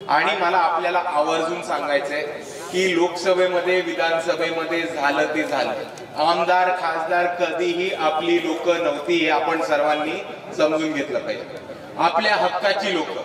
आणि मला आपल्याला आवर्जून सांगायचंय की लोकसभेमध्ये विधानसभेमध्ये झालं ते झालं, आमदार खासदार कधीही आपली लोक नव्हती हे आपण सर्वांनी समजून घेतलं पाहिजे. आपल्या हक्काची लोक,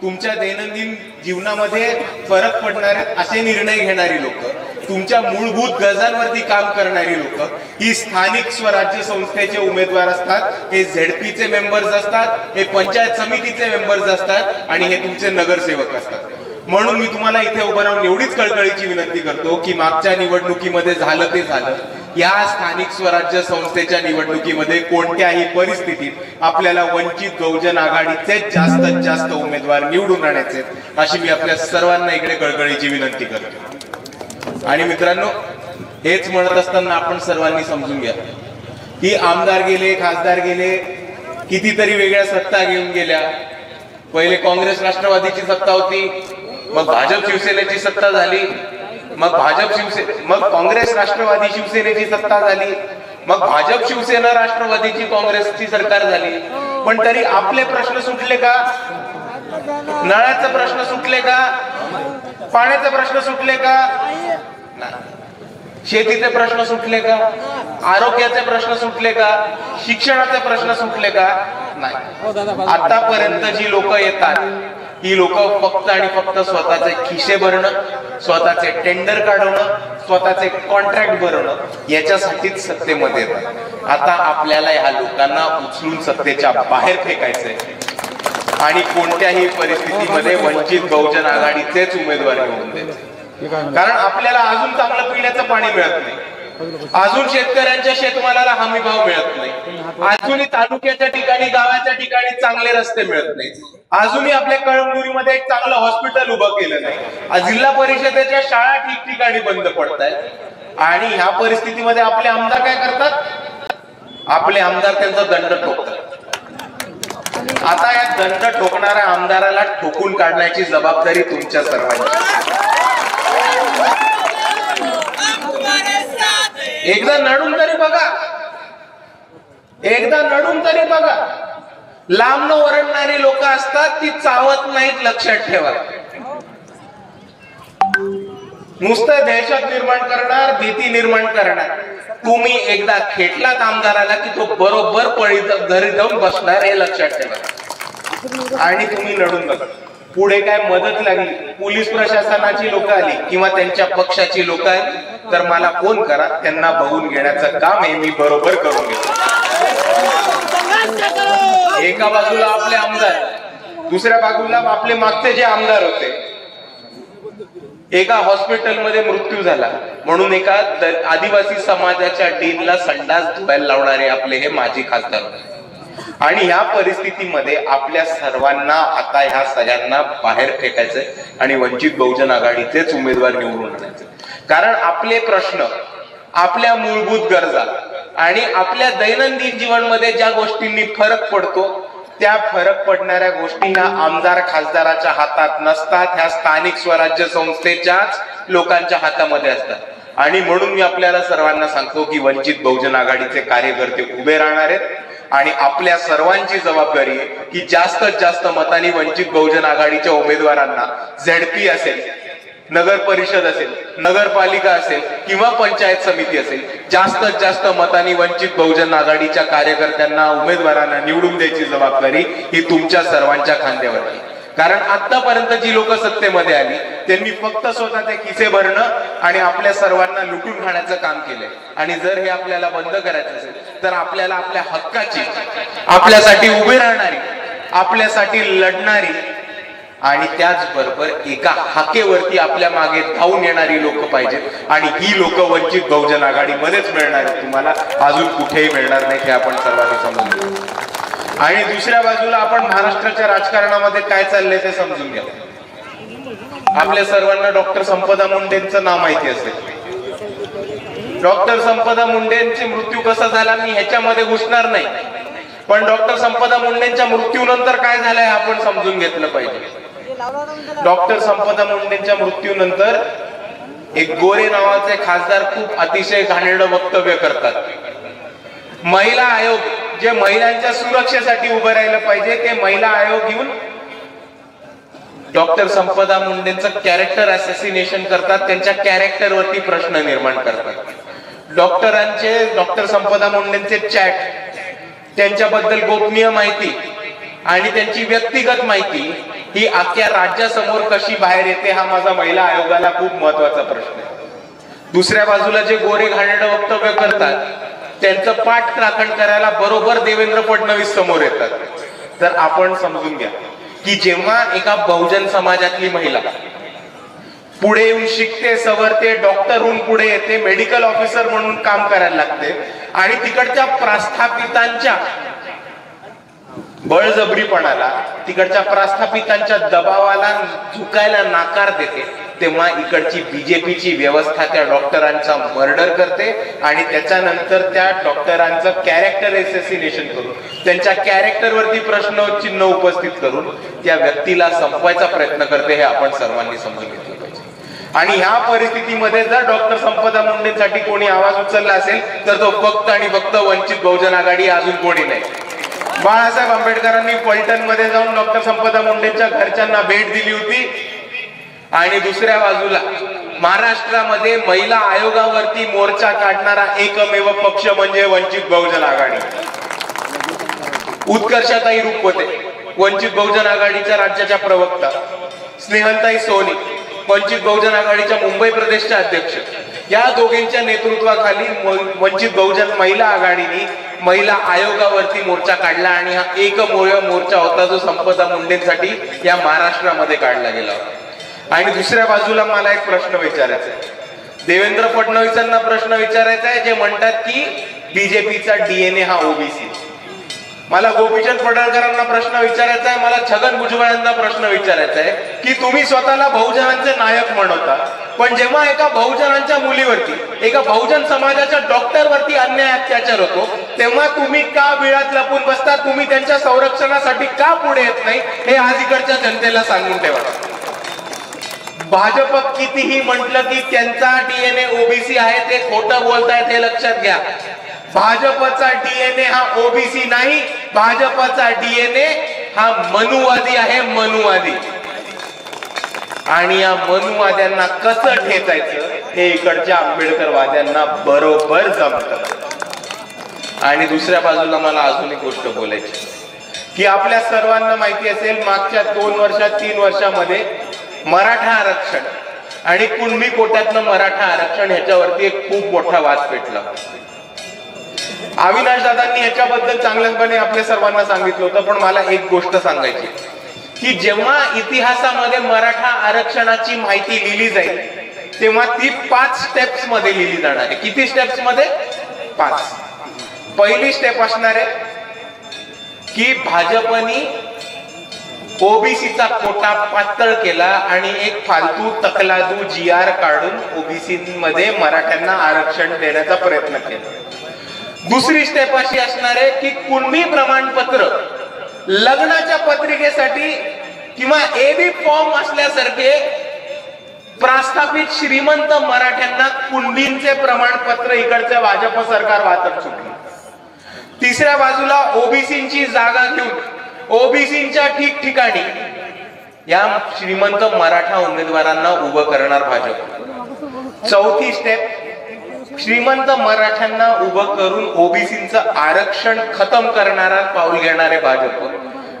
तुमच्या दैनंदिन जीवनामध्ये फरक पडणारे असे निर्णय घेणारी लोक, तुमच्या मूलभूत गरजांवरती काम करणारी लोक ही स्थानिक स्वराज्य संस्थेचे उमेदवार असतात, हे झेडपीचे मेंबर्स असतात, हे पंचायत समितीचे मेंबर्स असतात आणि हे तुमचे नगरसेवक असतात. म्हणून मी तुम्हाला इथे उभं राहून एवढीच कळकळीची विनंती करतो की मागच्या निवडणुकीमध्ये झालं ते झालं, या स्थानिक स्वराज्य संस्थेच्या निवडणुकीमध्ये कोणत्याही परिस्थितीत आपल्याला वंचित बहुजन आघाडीचे जास्तीत जास्त उमेदवार निवडून आणायचे, अशी मी आपल्या सर्वांना इकडे कळकळीची विनंती करतो. आणि मित्रांनो, हेच म्हणत असताना आपण सर्वांनी समजून घ्या की आमदार गेले, खासदार गेले, कितीतरी वेगळ्या सत्ता घेऊन गेल्या. पहिले काँग्रेस राष्ट्रवादीची सत्ता होती, मग भाजप शिवसेनेची सत्ता झाली, मग मग काँग्रेस राष्ट्रवादी शिवसेनेची सत्ता झाली, मग भाजप शिवसेना राष्ट्रवादीची काँग्रेसची सरकार झाली. पण तरी आपले प्रश्न सुटले का? नळाचे प्रश्न सुटले का? पाण्याचे प्रश्न सुटले का? शेतीचे प्रश्न सुटले का? आरोग्याचे प्रश्न सुटले का? शिक्षणाचे प्रश्न सुटले का? नाही. आतापर्यंत जी लोक येतात ही लोक फक्त आणि फक्त स्वतःचे खिसे भरणं, स्वतःचे टेंडर काढवणं, स्वतःचे कॉन्ट्रॅक्ट भरणं याच्यासाठीच सत्तेमध्ये येतात. आता आपल्याला ह्या लोकांना उचलून सत्तेच्या बाहेर फेकायचंय आणि कोणत्याही परिस्थितीमध्ये वंचित बहुजन आघाडीचेच उमेदवार निवडून द्यायचे. कारण आपल्याला अजून चांगलं पिण्याचं पाणी मिळत नाही, अजून शेतकऱ्यांच्या शेतमालाला हमी भाव मिळत नाही, अजूनही तालुक्याच्या ठिकाणी गावाच्या ठिकाणी चांगले रस्ते मिळत नाही, अजूनही आपल्या कळमनुरीमध्ये एक चांगलं हॉस्पिटल उभं केलं नाही, जिल्हा परिषदेच्या शाळा ठिकठिकाणी बंद पडतायत. आणि ह्या परिस्थितीमध्ये आपले आमदार काय करतात? आपले आमदार त्यांचा दंड ठोकतात. आता या दंड ठोकणाऱ्या आमदाराला ठोकून काढण्याची जबाबदारी तुमच्या सर्वांची. एकदा नडून तरी बघा, एकदा नडून तरी बघा. लांब न ओरडणारी लोक असतात, ती चावत नाहीत, लक्षात ठेवा. नुसतं दहशत निर्माण करणार, भीती निर्माण करणार. तुम्ही एकदा खेटलात आमदाराला की तो बरोबर पळी घरी जाऊन बसणार, हे लक्षात ठेवा. आणि तुम्ही लढून बघा. पुढे काय मदत लागली, पोलीस प्रशासनाची लोक आली किंवा त्यांच्या पक्षाची लोक आली तर मला फोन करा, त्यांना बघून घेण्याचं काम हे मी बरोबर करून घेतो. एका बाजूला आपले आमदार, दुसऱ्या बाजूला आपले मागचे जे आमदार होते. एका हॉस्पिटलमध्ये मृत्यू झाला म्हणून एका आदिवासी समाजाच्या डीनला संडास धुवायला लावणारे आपले हे माजी खासदार होते. आणि ह्या परिस्थितीमध्ये आपल्या सर्वांना आता ह्या सगळ्यांना बाहेर फेकायचंय आणि वंचित बहुजन आघाडीचेच उमेदवार निवडून आणायचे. कारण आपले प्रश्न, आपल्या मूलभूत गरजा आणि आपल्या दैनंदिन जीवनमध्ये ज्या गोष्टींनी फरक पडतो त्या फरक पडणाऱ्या गोष्टी ह्या आमदार खासदाराच्या हातात नसतात, ह्या स्थानिक स्वराज्य संस्थेच्याच लोकांच्या हातामध्ये असतात. आणि म्हणून मी आपल्याला सर्वांना सांगतो की वंचित बहुजन आघाडीचे कार्यकर्ते उभे राहणार आहेत आणि आपल्या सर्वांची जबाबदारी आहे की जास्तीत जास्त मतांनी वंचित बहुजन आघाडीच्या उमेदवारांना झेडपी असेल, नगर परिषद असेल, नगरपालिका असेल किंवा पंचायत समिती असेल, जास्तीत जास्त मतांनी वंचित बहुजन आघाडीच्या कार्यकर्त्यांना, उमेदवारांना निवडून द्यायची जबाबदारी ही तुमच्या सर्वांच्या खांद्यावर आहे. कारण आतापर्यंत जी लोक सत्तेमध्ये आली त्यांनी फक्त स्वतःचे खिसे भरणं आणि आपल्या सर्वांना लुटून खाण्याचं काम केलंय. आणि जर हे आपल्याला बंद करायचं असेल तर आपल्याला आपल्या हक्काची, आपल्यासाठी उभी राहणारी, आपल्यासाठी लढणारी आणि त्याचबरोबर एका हाकेवरती आपल्या मागे धावून येणारी लोक पाहिजेत. आणि ही लोक वंचित बहुजन आघाडीमध्येच मिळणार आहेत, तुम्हाला अजून कुठेही मिळणार नाही, हे आपण सर्वांनी समजून घेऊ. आणि दुसऱ्या बाजूला आपण महाराष्ट्राच्या राजकारणामध्ये काय चाललंय ते समजून घ्या. आपल्या सर्वांना डॉक्टर संपदा मुंडेंचं नाव माहिती असेल. डॉक्टर संपदा मुंडेंचे मृत्यू कसा झाला मी ह्याच्यामध्ये घुसणार नाही, पण डॉक्टर संपदा मुंडेंच्या मृत्यूनंतर काय झालंय आपण समजून घेतलं पाहिजे. डॉक्टर संपदा मुंडेंच्या मृत्यूनंतर एक गोरे नावाचे खासदार खूप अतिशय घाणेरडं वक्तव्य करतात. महिला आयोग जे महिलांच्या सुरक्षेसाठी उभं राहिलं पाहिजे ते महिला आयोग घेऊन डॉक्टर संपदा मुंडेंचं कॅरेक्टर असॅसिनेशन करतात, त्यांच्या कॅरेक्टरवरती प्रश्न निर्माण करतात. डॉक्टर संपदा मुंडेंचे चॅट, त्यांच्याबद्दल गोपनीय माहिती आणि त्यांची व्यक्तिगत माहिती ही अख्ख्या राज्यासमोर कशी बाहेर येते, हा माझा महिला आयोगाला खूप महत्वाचा प्रश्न आहे. दुसऱ्या बाजूला जे गोरे घाणेरडे वक्तव्य करतात त्यांचं पाठ राखण करायला बरोबर देवेंद्र फडणवीस समोर येतात. तर आपण समजून घ्या की जेव्हा एका बहुजन समाजातली महिला पुढे येऊन शिकते, सवरते, डॉक्टर होऊन पुढे येते, मेडिकल ऑफिसर म्हणून काम करायला लागते आणि तिकडच्या प्रस्थापितांच्या बळजबरीपणाला, तिकडच्या प्रस्थापितांच्या दबावाला झुकायला नाकार देते, तेव्हा इकडची बीजेपीची व्यवस्था त्या डॉक्टरांचा मर्डर करते आणि त्याच्यानंतर त्या डॉक्टरांचं कॅरेक्टर असॅसिनेशन करून, त्यांच्या कॅरेक्टरवरती प्रश्नचिन्ह उपस्थित करून त्या व्यक्तीला संपवायचा प्रयत्न करते. हे आपण सर्वांनी समजून घेतलं पाहिजे. आणि ह्या परिस्थितीमध्ये जर डॉक्टर संपदा मुंडेंसाठी कोणी आवाज उचलला असेल तर तो फक्त आणि फक्त वंचित बहुजन आघाडी, अजून कोणी नाही. बाळासाहेब आंबेडकरांनी फलटण मध्ये जाऊन डॉक्टर संपदा मुंडेंच्या घरच्यांना भेट दिली होती आणि दुसऱ्या बाजूला महाराष्ट्रामध्ये महिला आयोगावरती मोर्चा काढणारा एकमेव पक्ष म्हणजे वंचित बहुजन आघाडी. उत्कर्षाताई रुपवते, वंचित बहुजन आघाडीच्या राज्याच्या प्रवक्ता, स्नेहलताई सोनी, वंचित बहुजन आघाडीच्या मुंबई प्रदेशच्या अध्यक्ष, या दोघींच्या नेतृत्वाखाली वंचित बहुजन महिला आघाडीने महिला आयोगावरती मोर्चा काढला आणि हा एकमेव मोर्चा होता जो संपदा मुंडेंसाठी या महाराष्ट्रामध्ये काढला गेला होता. आणि दुसऱ्या बाजूला मला एक प्रश्न विचारायचा आहे, देवेंद्र फडणवीसांना प्रश्न विचारायचा आहे जे म्हणतात की बीजेपीचा डीएनए हा ओबीसी. मला गोपीचंद पडळकरांना प्रश्न विचारायचा आहे, मला छगन भुजबळांना प्रश्न विचारायचा आहे की तुम्ही स्वतःला बहुजनांचे नायक म्हणवता, पण जेव्हा एका बहुजनांच्या मुलीवरती, एका बहुजन समाजाच्या डॉक्टरवरती अन्याय अत्याचार होतो तेव्हा तुम्ही का बिळात लपून बसता, तुम्ही त्यांच्या संरक्षणासाठी का पुढे येत नाही, हे आज इकडच्या जनतेला सांगून ठेवा. भाजप कितीही म्हटलं की त्यांचा डीएनए ओबीसी आहे, ते खोटं बोलतायत हे लक्षात घ्या. भाजपचा डीएनए हा ओबीसी नाही, भाजपचा डीएनए हा मनुवादी आहे, मनुवादी. आणि या मनुवाद्यांना कसं ठेचायचं हे इकडच्या आंबेडकरवाद्यांना बरोबर जमतं. आणि दुसऱ्या बाजूला मला अजून एक गोष्ट बोलायची की आपल्या सर्वांना माहिती असेल मागच्या 2 वर्षात 3 वर्षामध्ये मराठा आरक्षण आणि कुणबी कोट्यातनं मराठा आरक्षण ह्याच्यावरती एक खूप मोठा वाद पेटला. अविनाश दादांनी ह्याच्याबद्दल चांगल्यापणे आपल्या सर्वांना सांगितलं होतं, पण मला एक गोष्ट सांगायची की जेव्हा इतिहासामध्ये मराठा आरक्षणाची माहिती लिहिली जाईल तेव्हा ती 5 स्टेप्स मध्ये लिहिली जाणार आहे. किती स्टेप्स मध्ये? 5. पहिली स्टेप असणार आहे की भाजपनी ओबीसीचा कोटा पातळ केला आणि एक फालतू तकलादू GR काढून ओबीसी मध्ये मराठ्यांना आरक्षण देण्याचा प्रयत्न केला. दुसरी स्टेप अशी असणार आहे की कुणबी प्रमाणपत्र लग्नाच्या पत्रिकेसाठी किंवा एबी फॉर्म असल्यासारखे प्रस्थापित श्रीमंत मराठ्यांना कुणबींचे प्रमाणपत्र इकडच्या भाजप सरकार वाटप सुटलं. तिसऱ्या बाजूला ओबीसींची जागा घेऊन ओबीसींच्या ठिकठिकाणी या श्रीमंत मराठा उमेदवारांना उभं करणार भाजप. चौथी स्टेप, श्रीमंत मराठ्यांना उभं करून ओबीसींचं आरक्षण खतम करणारा पाऊल घेणारे भाजप.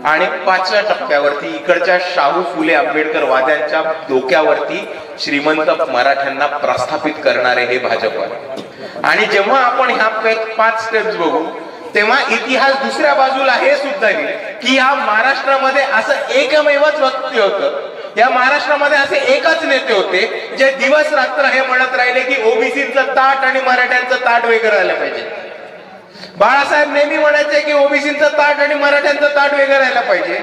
आणि 5व्या टप्प्यावरती इकडच्या शाहू फुले आंबेडकर वाद्यांच्या डोक्यावरती श्रीमंत मराठ्यांना प्रस्थापित करणारे हे भाजप आहे. आणि जेव्हा आपण ह्या 5 स्टेप्स बघू तेव्हा इतिहास दुसऱ्या बाजूला हे सुद्धा येईल की या महाराष्ट्रामध्ये असं एकमेवच व्यक्ती होतं, या महाराष्ट्रामध्ये असे एकच नेते होते जे दिवस रात्र हे म्हणत राहिले की ओबीसीचं ताट आणि मराठ्यांचं ताट वेगळं राहिलं पाहिजे. बाळासाहेब नेहमी म्हणायचे की ओबीसीचं ताट आणि मराठ्यांचं ताट वेगळं राहिलं पाहिजे.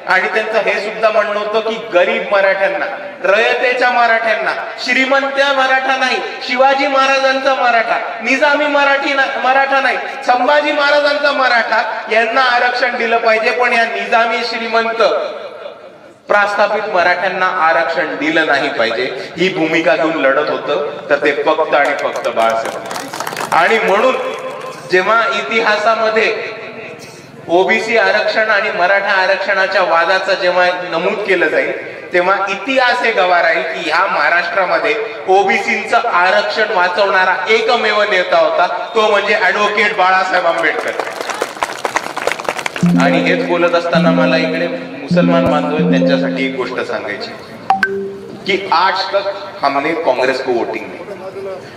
आणि त्यांचं हे सुद्धा म्हणणं होतं की गरीब मराठ्यांना, रयतेच्या मराठ्यांना, श्रीमंत मराठा नाही, शिवाजी महाराजांचा मराठा, निजामी मराठा नाही, संभाजी महाराजांचा मराठा यांना आरक्षण दिलं पाहिजे. पण या निजामी श्रीमंत प्रस्थापित मराठ्यांना आरक्षण दिलं नाही पाहिजे ही भूमिका घेऊन लढत होतं तर ते फक्त आणि फक्त बाळासाहेब. आणि म्हणून जेव्हा इतिहासामध्ये ओबीसी आरक्षण आणि मराठा आरक्षणाच्या वादाचं जेव्हा नमूद केलं जाईल तेव्हा इतिहास हे गवाह राहील की ह्या महाराष्ट्रामध्ये ओबीसीचं आरक्षण वाचवणारा एकमेव नेता होता, तो म्हणजे ऍडव्होकेट बाळासाहेब आंबेडकर. आणि हेच बोलत असताना मला इकडे मुसलमान बांधव त्यांच्यासाठी एक गोष्ट सांगायची कि आज तक हमने कांग्रेस को वोटिंग दी,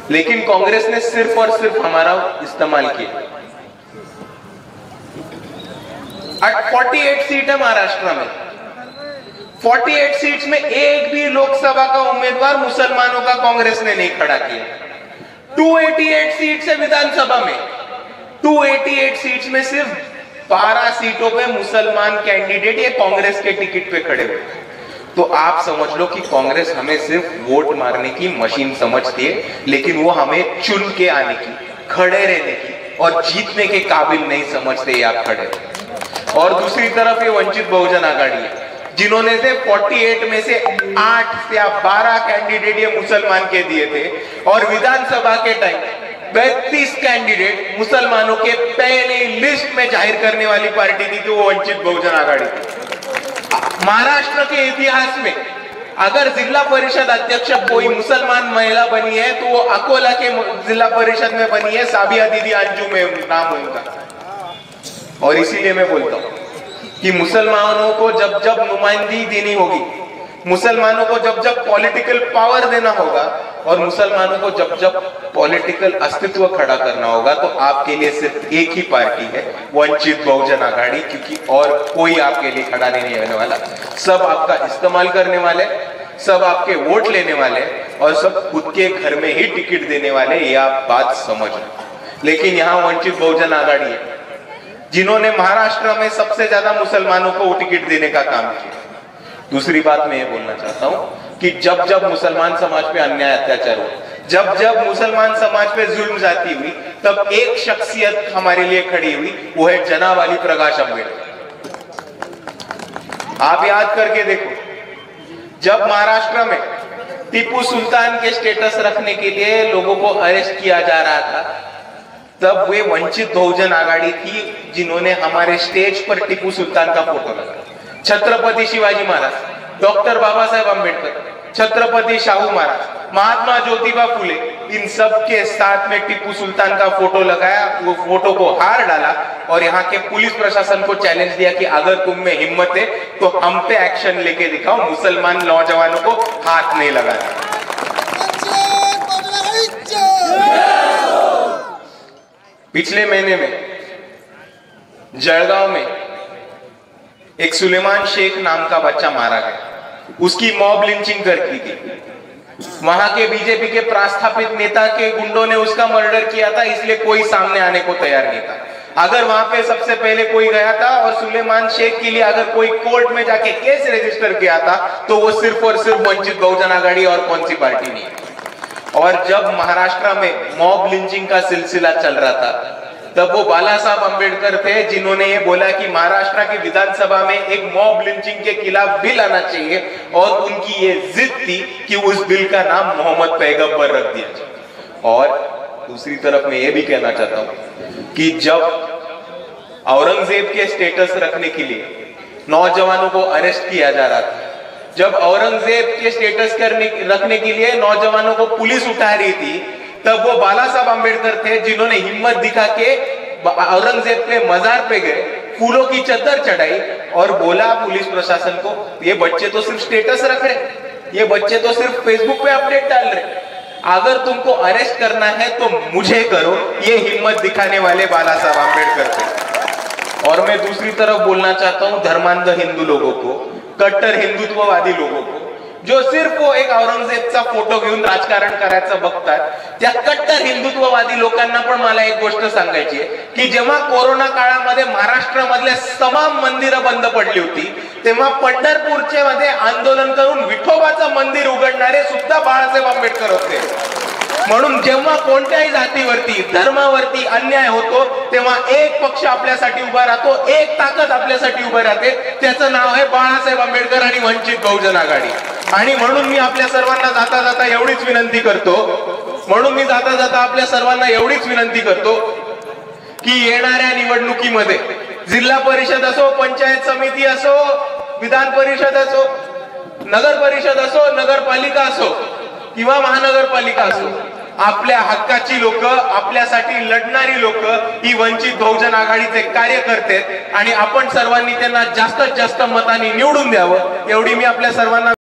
लेकिन कांग्रेस ने सिर्फ और सिर्फ हमारा इस्तेमाल किया. 48 सीट है महाराष्ट्र में, 48 सीट्स में एक भी लोकसभा का उम्मीदवार मुसलमानों का कांग्रेस ने नहीं खड़ा किया. 288 सीट्स है विधानसभा में, 288 सीट्स में सिर्फ 12 सीटों पे मुसलमान कैंडिडेट ये कांग्रेस के टिकट पे खड़े हुए. तो आप समझ लो कि कांग्रेस हमें सिर्फ वोट मारने की मशीन समझती है, लेकिन वो हमें चुन के आने की, खड़े रहने की और जीतने के काबिल नहीं समझते. आप खड़े. और दूसरी तरफ ये वंचित बहुजन आघाड़ी है, जिन्होंने से 48 में से 8 या 12 कैंडिडेट ये मुसलमान के दिए थे, और विधानसभा के टाइम 32 कैंडिडेट मुसलमानों के पहले लिस्ट में जाहिर करने वाली पार्टी थी, तो वो वंचित बहुजन आघाड़ी थी. महाराष्ट्र के इतिहास में अगर जिला परिषद अध्यक्ष कोई मुसलमान महिला बनी है तो वो अकोला के जिला परिषद में बनी है, साबिया दीदी अंजू में नाम उनका. और इसीलिए मैं बोलता हूं कि मुसलमानों को जब जब नुमाइंदगी देनी होगी, मुसलमानों को जब जब पॉलिटिकल पावर देना होगा और मुसलमानों को जब जब पॉलिटिकल अस्तित्व खड़ा करना होगा, तो आपके लिए सिर्फ एक ही पार्टी है, वंचित बहुजन आघाड़ी. क्योंकि और कोई आपके लिए खड़ा नहीं होने वाला. सब आपका इस्तेमाल करने वाले, सब आपके वोट लेने वाले और सब खुद के घर में ही टिकट देने वाले. ये आप बात समझ लो. लेकिन यहाँ वंचित बहुजन आघाड़ी है जिन्होंने महाराष्ट्र में सबसे ज्यादा मुसलमानों को टिकट देने का काम किया. दूसरी बात मैं ये बोलना चाहता हूं कि जब जब मुसलमान समाज पे अन्याय अत्याचार हुआ, जब जब मुसलमान समाज पे जुल्म जाती हुई, तब एक शख्सियत हमारे लिए खड़ी हुई, वो है जनाब अली प्रकाश अम्बेडकर. आप याद करके देखो, जब महाराष्ट्र में टीपू सुल्तान के स्टेटस रखने के लिए लोगों को अरेस्ट किया जा रहा था, तब वे वंचित बहुजन आघाड़ी थी जिन्होंने हमारे स्टेज पर टीपू सुल्तान का फोटो लगाया. छत्रपति शिवाजी महाराज, डॉक्टर बाबा साहेब अम्बेडकर, छत्रपति शाहू महाराज, महात्मा ज्योतिबा फुले, इन सब के साथ में टीपू सुल्तान का फोटो लगाया. वो फोटो को हार डाला और यहाँ के पुलिस प्रशासन को चैलेंज दिया कि अगर तुम में हिम्मत है तो हम पे एक्शन लेके दिखाओ, मुसलमान नौजवानों को हाथ नहीं लगाना. पिछले महीने में जळगांव में एक सुलेमान शेख नाम का बच्चा मारा गया. उसकी मॉब लिंचिंग कर की थी. वहां के बीजेपी के प्रस्थापित नेता के गुंडों ने उसका मर्डर किया था, इसलिए कोई सामने आने को तैयार नहीं था. अगर वहां पे सबसे पहले कोई गया था और सुलेमान शेख के लिए अगर कोई कोर्ट में जाके केस रजिस्टर किया था, तो वो सिर्फ और सिर्फ वंचित बहुजन आघाड़ी और कौन सी पार्टी नहीं. और जब महाराष्ट्र में मॉब लिंचिंग का सिलसिला चल रहा था, तब वो बाला साहब अम्बेडकर थे जिन्होंने ये बोला कि महाराष्ट्र की विधानसभा में एक मॉब लिंचिंग के खिलाफ बिल आना चाहिए, और उनकी ये जिद थी कि उस बिल का नाम मोहम्मद पैगंबर रख दिया जाए. और दूसरी तरफ मैं ये भी कहना चाहता हूं कि जब औरंगजेब के स्टेटस रखने के लिए नौजवानों को अरेस्ट किया जा रहा था, जब औरंगजेब के स्टेटस रखने के लिए नौजवानों को पुलिस उठा रही थी, तब वो बाला साहब अम्बेडकर थे जिन्होंने हिम्मत दिखा के औरंगजेब के मजार पे गए, फूलों की चद्दर चढ़ाई और बोला पुलिस प्रशासन को, ये बच्चे तो सिर्फ स्टेटस रख रहे, ये बच्चे तो सिर्फ फेसबुक पे अपडेट डाल रहे, अगर तुमको अरेस्ट करना है तो मुझे करो. ये हिम्मत दिखाने वाले बाला साहब अम्बेडकर थे. और मैं दूसरी तरफ बोलना चाहता हूं धर्मांध हिंदू लोगों को, कट्टर हिंदुत्ववादी लोगों को, जो सिर्फ वो एक औरंगजेबचा फोटो घेऊन राजकारण करायचं बघतात, त्या कट्टर हिंदुत्ववादी लोकांना पण मला एक गोष्ट सांगायची आहे की जेव्हा कोरोना काळामध्ये महाराष्ट्रामधले तमाम मंदिरं बंद पडली होती, तेव्हा पंढरपूरचे मध्ये आंदोलन करून विठोबाचं मंदिर उघडणारे सुद्धा बाळासाहेब आंबेडकर होते. म्हणून जेव्हा कोणत्याही जातीवरती धर्मावरती अन्याय होतो, तेव्हा एक पक्ष आपल्यासाठी उभा राहतो, एक ताकद आपल्यासाठी उभा राहते, त्याचं नाव आहे बाळासाहेब आंबेडकर आणि वंचित बहुजन आघाडी. आणि म्हणून मी आपल्या सर्वांना जाता जाता एवढीच विनंती करतो, आपल्या सर्वांना एवढीच विनंती करतो की येणाऱ्या निवडणुकीमध्ये जिल्हा परिषद असो, पंचायत समिती असो, विधान परिषद असो, नगर परिषद असो, नगरपालिका असो किंवा महानगरपालिका असो, आपल्या हक्काची लोक, आपल्यासाठी लढणारी लोक ही वंचित बहुजन आघाडीचे कार्यकर्ते आणि आपण सर्वांनी त्यांना जास्तीत जास्त मतांनी निवडून द्यावं एवढी मी आपल्या सर्वांना